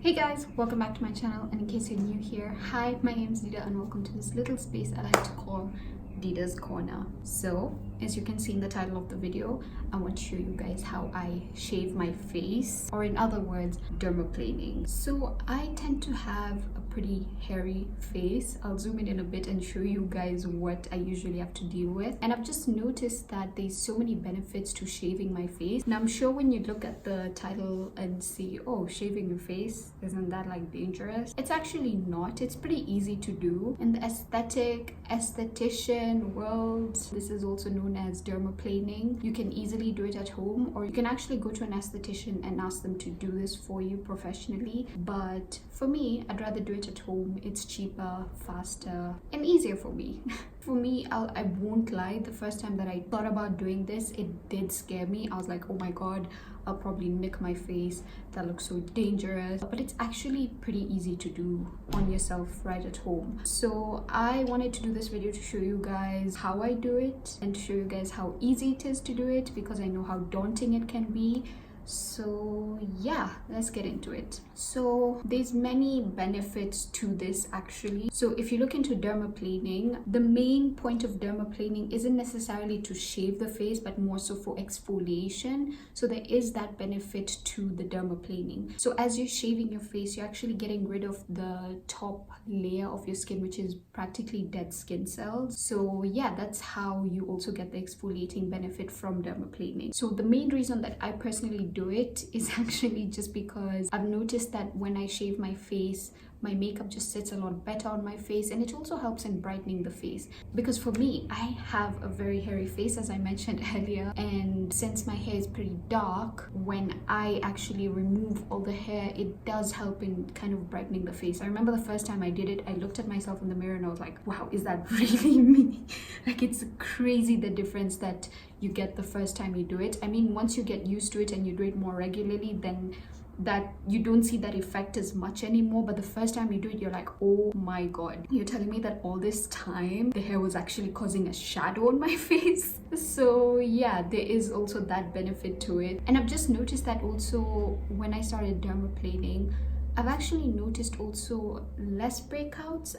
Hey guys, welcome back to my channel, and in case you're new here, hi, my name is Dida and welcome to this little space I like to call Dida's Corner. So as you can see in the title of the video, I want to show you guys how I shave my face, or in other words, dermaplaning. So I tend to have a pretty hairy face. I'll zoom in a bit and show you guys what I usually have to deal with, and I've just noticed that there's so many benefits to shaving my face. Now I'm sure when you look at the title and see, oh, shaving your face, isn't that like dangerous? It's actually not. It's pretty easy to do. In the esthetician world, this is also known as dermaplaning. You can easily do it at home, or you can actually go to an esthetician and ask them to do this for you professionally. But for me, I'd rather do it at home. It's cheaper, faster, and easier for me. For me, I won't lie, the first time that I thought about doing this, it did scare me. I was like, oh my god, I'll probably nick my face. That looks so dangerous. But it's actually pretty easy to do on yourself right at home. So I wanted to do this video to show you guys how I do it and to show you guys how easy it is to do it, because I know how daunting it can be. So yeah, let's get into it. So there's many benefits to this actually. So if you look into dermaplaning, the main point of dermaplaning isn't necessarily to shave the face, but more so for exfoliation. So there is that benefit to the dermaplaning. So as you're shaving your face, you're actually getting rid of the top layer of your skin, which is practically dead skin cells. So yeah, that's how you also get the exfoliating benefit from dermaplaning. So the main reason that I personally do it is actually just because I've noticed that when I shave my face, my makeup just sits a lot better on my face, and it also helps in brightening the face. Because for me, I have a very hairy face, as I mentioned earlier, and since my hair is pretty dark, when I actually remove all the hair, it does help in kind of brightening the face. I remember the first time I did it, I looked at myself in the mirror and I was like, wow, is that really me? Like, it's crazy the difference that you get the first time you do it. I mean, once you get used to it and you do it more regularly, then that you don't see that effect as much anymore. But the first time you do it, you're like, oh my god, you're telling me that all this time the hair was actually causing a shadow on my face? So yeah, there is also that benefit to it. And I've just noticed that also when I started dermaplaning, I've actually noticed also less breakouts.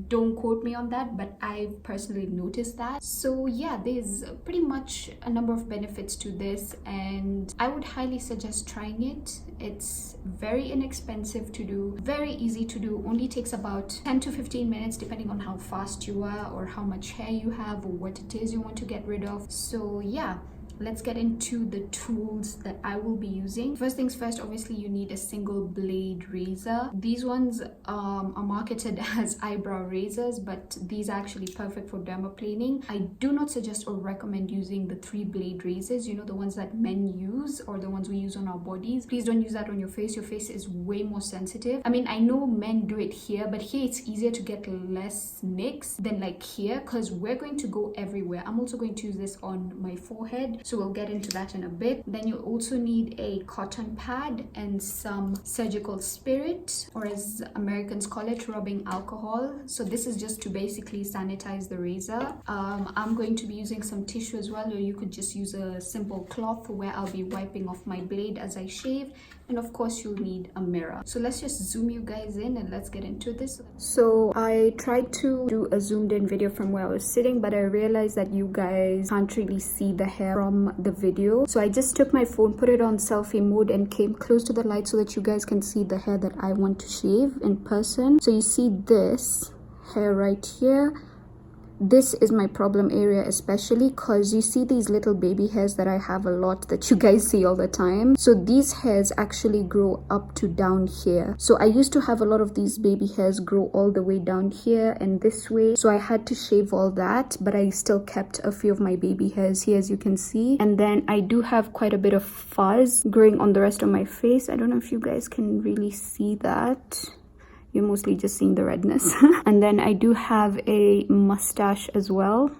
Don't quote me on that, but I've personally noticed that. So yeah, there's pretty much a number of benefits to this, and I would highly suggest trying it. It's very inexpensive to do, very easy to do, only takes about 10 to 15 minutes depending on how fast you are or how much hair you have or what it is you want to get rid of. So yeah, let's get into the tools that I will be using. First things first, obviously you need a single blade razor. These ones are marketed as eyebrow razors, but these are actually perfect for dermaplaning. I do not suggest or recommend using the 3-blade razors, you know, the ones that men use or the ones we use on our bodies. Please don't use that on your face. Your face is way more sensitive. I mean, I know men do it here, but here it's easier to get less nicks than like here, because we're going to go everywhere. I'm also going to use this on my forehead, so we'll get into that in a bit. Then you'll also need a cotton pad and some surgical spirit, or as Americans call it, rubbing alcohol. So this is just to basically sanitize the razor. I'm going to be using some tissue as well, or you could just use a simple cloth where I'll be wiping off my blade as I shave. And of course you'll need a mirror. So let's just zoom you guys in and let's get into this. So I tried to do a zoomed in video from where I was sitting, but I realized that you guys can't really see the hair from the video. So I just took my phone, put it on selfie mode, and came close to the light so that you guys can see the hair that I want to shave in person. So you see this hair right here. This is my problem area, especially because you see these little baby hairs that I have a lot that you guys see all the time. So these hairs actually grow up to down here. So I used to have a lot of these baby hairs grow all the way down here and this way. So I had to shave all that, but I still kept a few of my baby hairs here, as you can see. And then I do have quite a bit of fuzz growing on the rest of my face. I don't know if you guys can really see that. You're mostly just seeing the redness. And then I do have a mustache as well.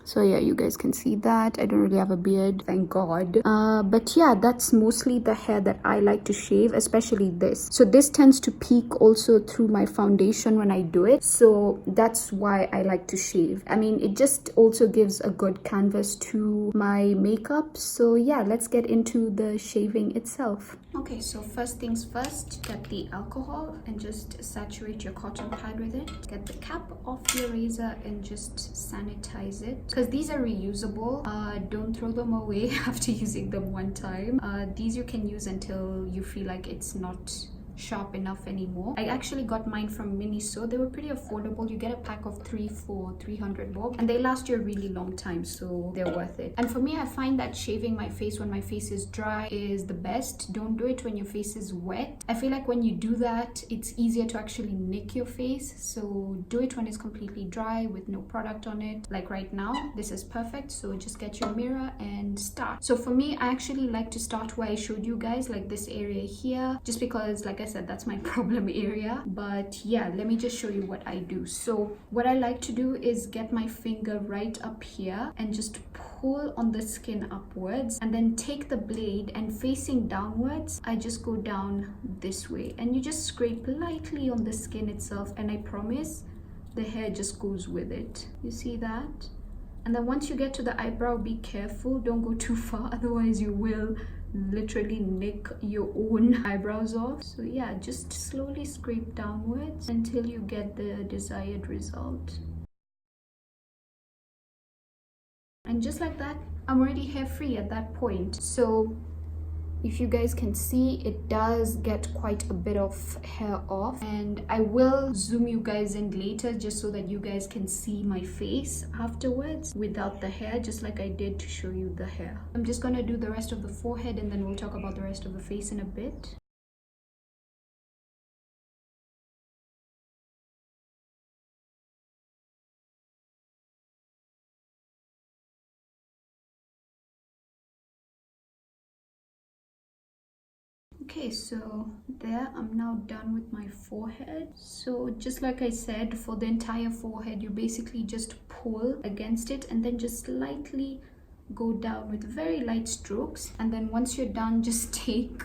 So yeah, you guys can see that I don't really have a beard, thank God. But yeah, that's mostly the hair that I like to shave, especially this. So this tends to peek also through my foundation when I do it, so that's why I like to shave. I mean, it just also gives a good canvas to my makeup. So yeah, let's get into the shaving itself. Okay, so first things first, get the alcohol and just saturate your cotton pad with it. Get the cap off your razor and just sanitize it, because these are reusable. Don't throw them away after using them one time. These you can use until you feel like it's not sharp enough anymore. I actually got mine from Miniso. They were pretty affordable. You get a pack of 3 for 300 bob, and they last you a really long time, so they're worth it. And for me, I find that shaving my face when my face is dry is the best. Don't do it when your face is wet. I feel like when you do that, it's easier to actually nick your face, so do it when it's completely dry with no product on it. Like right now, this is perfect. So just get your mirror and start. So for me, I actually like to start where I showed you guys, like this area here, just because, like I said, that's my problem area. But yeah, let me just show you what I do. So what I like to do is get my finger right up here and just pull on the skin upwards, and then take the blade and facing downwards, I just go down this way, and you just scrape lightly on the skin itself, and I promise the hair just goes with it. You see that? And then once you get to the eyebrow, be careful, don't go too far, otherwise you will literally nick your own eyebrows off. So yeah, just slowly scrape downwards until you get the desired result. And just like that, I'm already hair free at that point. So if you guys can see, it does get quite a bit of hair off, and I will zoom you guys in later just so that you guys can see my face afterwards without the hair, just like I did to show you the hair. I'm just gonna do the rest of the forehead, and then we'll talk about the rest of the face in a bit. Okay, so there, I'm now done with my forehead. So just like I said, for the entire forehead, you basically just pull against it and then just slightly go down with very light strokes. And then once you're done, just take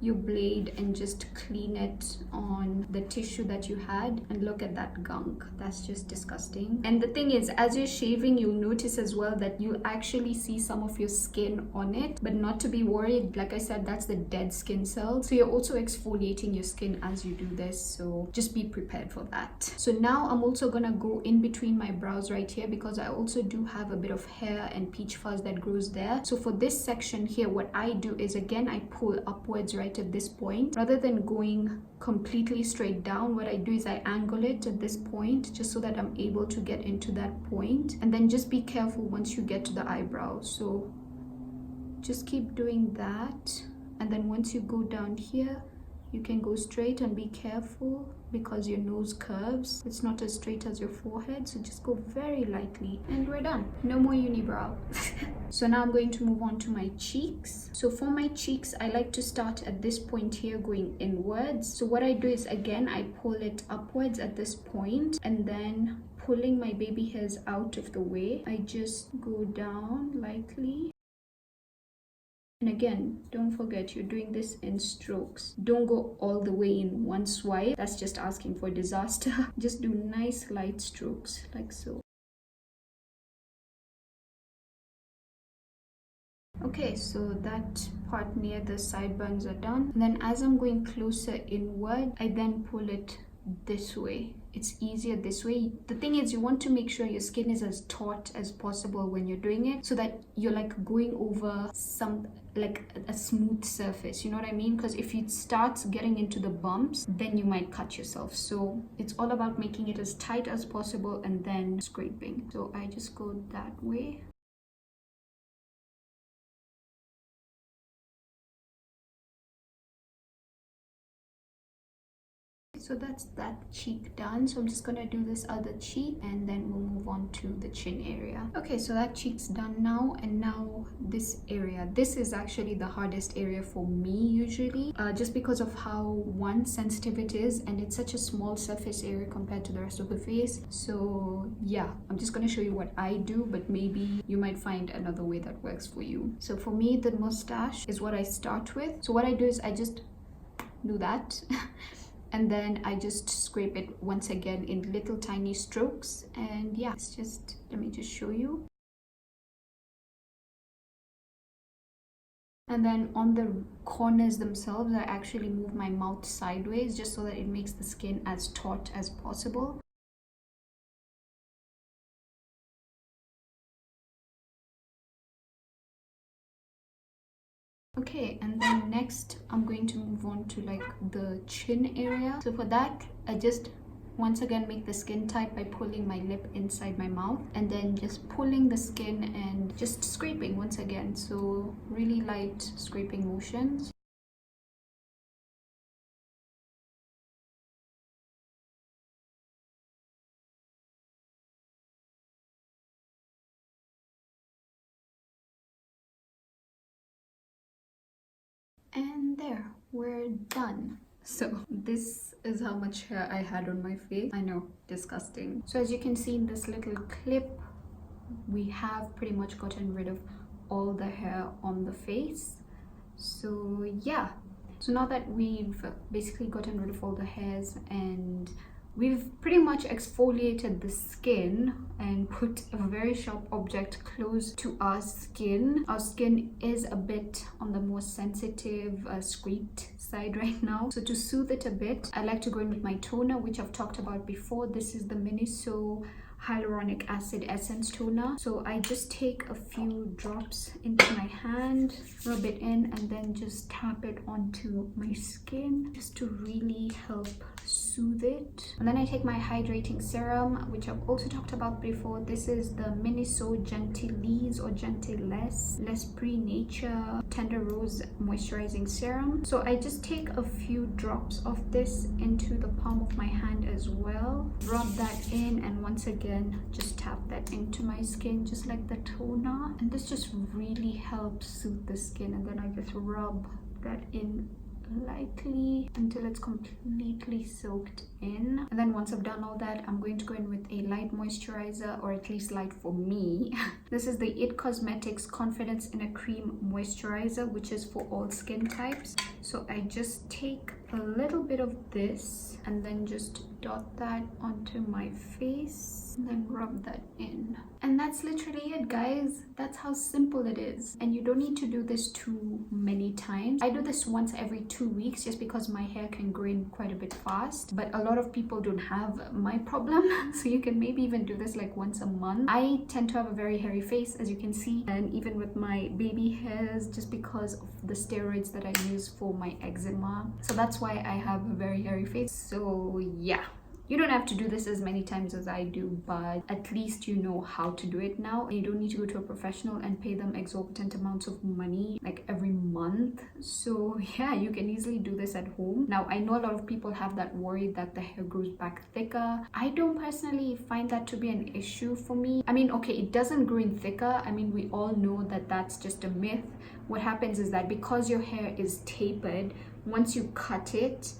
your blade and just clean it on the tissue that you had, and look at that gunk. That's just disgusting. And the thing is, as you're shaving, you'll notice as well that you actually see some of your skin on it, but not to be worried. Like I said, that's the dead skin cells, so you're also exfoliating your skin as you do this, so just be prepared for that. So now I'm also gonna go in between my brows right here, because I also do have a bit of hair and peach fuzz that grows there. So for this section here, what I do is, again, I pull upwards right at this point. Rather than going completely straight down, what I do is I angle it at this point just so that I'm able to get into that point. And then just be careful once you get to the eyebrow. So just keep doing that, and then once you go down here, you can go straight, and be careful because your nose curves. It's not as straight as your forehead, so just go very lightly, and we're done. No more unibrow. So now I'm going to move on to my cheeks. So for my cheeks, I like to start at this point here, going inwards. So what I do is, again, I pull it upwards at this point, and then pulling my baby hairs out of the way, I just go down lightly. And again, don't forget, you're doing this in strokes. Don't go all the way in one swipe. That's just asking for disaster. Just do nice light strokes, like so. Okay, so that part near the sideburns are done. And then as I'm going closer inward, I then pull it this way. It's easier this way. The thing is, you want to make sure your skin is as taut as possible when you're doing it, so that you're like going over some, like a smooth surface, you know what I mean? Because if it starts getting into the bumps, then you might cut yourself. So it's all about making it as tight as possible and then scraping. So I just go that way. So So that's that cheek done. So I'm just gonna do this other cheek and then we'll move on to the chin area. Okay, so that cheek's done now, and now this area. This is actually the hardest area for me usually, just because of how sensitive it is, and it's such a small surface area compared to the rest of the face. So yeah, I'm just gonna show you what I do, but maybe you might find another way that works for you. So for me, the mustache is what I start with. So what I do is I just do that and then I just scrape it once again in little tiny strokes. And yeah, it's just, let me just show you. And then on the corners themselves, I actually move my mouth sideways just so that it makes the skin as taut as possible. Okay, and then next I'm going to move on to like the chin area. So for that, I just once again make the skin tight by pulling my lip inside my mouth and then just pulling the skin and just scraping once again. So really light scraping motions. And there, we're done. So this is how much hair I had on my face. I know, disgusting. So as you can see in this little clip, we have pretty much gotten rid of all the hair on the face. So yeah, so now that we've basically gotten rid of all the hairs and we've pretty much exfoliated the skin and put a very sharp object close to our skin. Our skin is a bit on the more sensitive, scraped side right now. So to soothe it a bit, I like to go in with my toner, which I've talked about before. This is the Miniso Hyaluronic Acid Essence Toner. So I just take a few drops into my hand, rub it in, and then just tap it onto my skin just to really help soothe it. And then I take my hydrating serum, which I've also talked about before. This is the Miniso Gentilesse or Gentilesse L'Esprit Nature Tender Rose Moisturizing Serum. So I just take a few drops of this into the palm of my hand as well, rub that in, and once again just tap that into my skin just like the toner, and this just really helps soothe the skin. And then I just rub that in lightly until it's completely soaked in. And then once I've done all that, I'm going to go in with a light moisturizer, or at least light for me. This is the It Cosmetics Confidence in a Cream Moisturizer, which is for all skin types. So I just take a little bit of this and then just dot that onto my face and then rub that in. And that's literally it, guys. That's how simple it is. And you don't need to do this too many times. I do this once every 2 weeks just because my hair can grow in quite a bit fast, but a lot of people don't have my problem. So you can maybe even do this like once a month. I tend to have a very hairy face, as you can see, and even with my baby hairs, just because of the steroids that I use for my eczema. So that's why I have a very hairy face. So yeah, you don't have to do this as many times as I do, but at least you know how to do it now. You don't need to go to a professional and pay them exorbitant amounts of money like every month. So yeah, you can easily do this at home. Now, I know a lot of people have that worry that the hair grows back thicker. I don't personally find that to be an issue for me. I mean, okay, it doesn't grow in thicker. I mean, we all know that that's just a myth. What happens is that because your hair is tapered, once you cut it,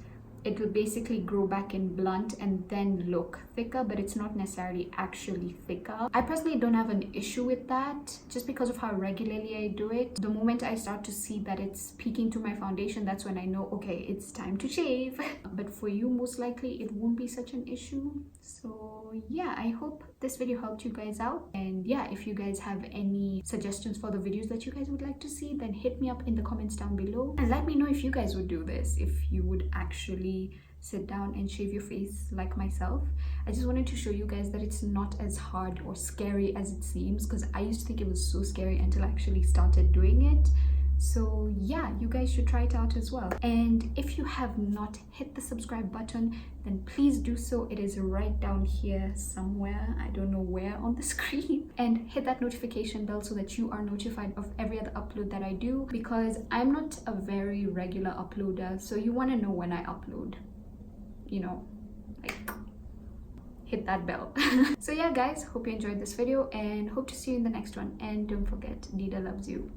it will basically grow back in blunt and then look thicker, but it's not necessarily actually thicker. I personally don't have an issue with that just because of how regularly I do it. The moment I start to see that it's peeking through my foundation, that's when I know, okay, it's time to shave. But for you, most likely it won't be such an issue. So yeah, I hope this video helped you guys out. And yeah, if you guys have any suggestions for the videos that you guys would like to see, then hit me up in the comments down below and let me know if you guys would do this, if you would actually sit down and shave your face like myself. I just wanted to show you guys that it's not as hard or scary as it seems, because I used to think it was so scary until I actually started doing it. So yeah, you guys should try it out as well. And if you have not hit the subscribe button, then please do so. It is right down here somewhere. I don't know where on the screen. And hit that notification bell so that you are notified of every other upload that I do, because I'm not a very regular uploader. So you want to know when I upload. you know, like hit that bell. So yeah guys, hope you enjoyed this video and hope to see you in the next one, and don't forget, Dida loves you.